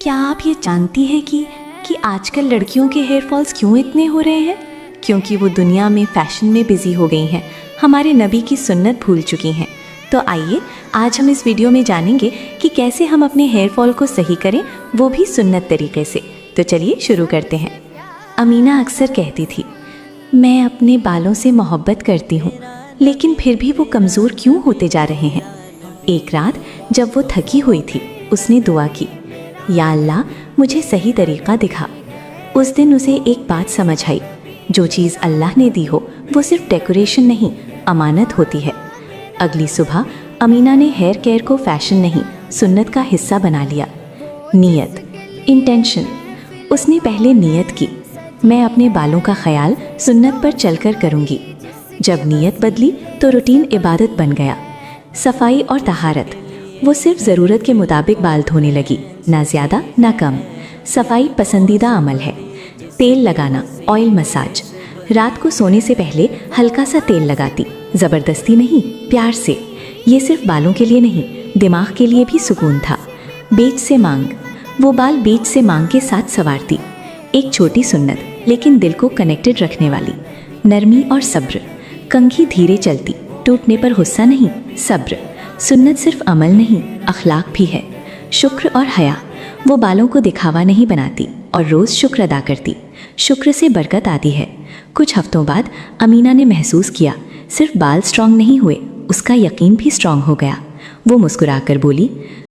क्या आप ये जानती हैं कि आजकल लड़कियों के हेयर फॉल्स क्यों इतने हो रहे हैं? क्योंकि वो दुनिया में फ़ैशन में बिज़ी हो गई हैं, हमारे नबी की सुन्नत भूल चुकी हैं। तो आइए आज हम इस वीडियो में जानेंगे कि कैसे हम अपने हेयर फॉल को सही करें, वो भी सुन्नत तरीके से। तो चलिए शुरू करते हैं। अमीना अक्सर कहती थी, मैं अपने बालों से मोहब्बत करती हूँ, लेकिन फिर भी वो कमज़ोर क्यों होते जा रहे हैं। एक रात जब वो थकी हुई थी, उसने दुआ की, या अल्लाह मुझे सही तरीक़ा दिखा। उस दिन उसे एक बात समझ आई, जो चीज़ अल्लाह ने दी हो वो सिर्फ डेकोरेशन नहीं, अमानत होती है। अगली सुबह अमीना ने हेयर केयर को फ़ैशन नहीं, सुन्नत का हिस्सा बना लिया। नीयत, इंटेंशन। उसने पहले नीयत की, मैं अपने बालों का ख्याल सुन्नत पर चलकर करूँगी। जब नीयत बदली तो रूटीन इबादत बन गया। सफाई और तहारत, वो सिर्फ ज़रूरत के मुताबिक बाल धोने लगी, ना ज़्यादा ना कम। सफाई पसंदीदा अमल है। तेल लगाना, ऑयल मसाज। रात को सोने से पहले हल्का सा तेल लगाती, ज़बरदस्ती नहीं, प्यार से। ये सिर्फ बालों के लिए नहीं, दिमाग के लिए भी सुकून था। बीच से मांग, वो बाल बीच से मांग के साथ संवारती। एक छोटी सुन्नत, लेकिन दिल को कनेक्टेड रखने वाली। नरमी और सब्र, कंघी धीरे चलती, टूटने पर गुस्सा नहीं, सब्र। सुन्नत सिर्फ अमल नहीं, अखलाक भी है। शुक्र और हया, वो बालों को दिखावा नहीं बनाती और रोज़ शुक्र अदा करती। शुक्र से बरकत आती है। कुछ हफ्तों बाद अमीना ने महसूस किया, सिर्फ बाल स्ट्रॉन्ग नहीं हुए, उसका यकीन भी स्ट्रॉन्ग हो गया। वो मुस्कुराकर बोली,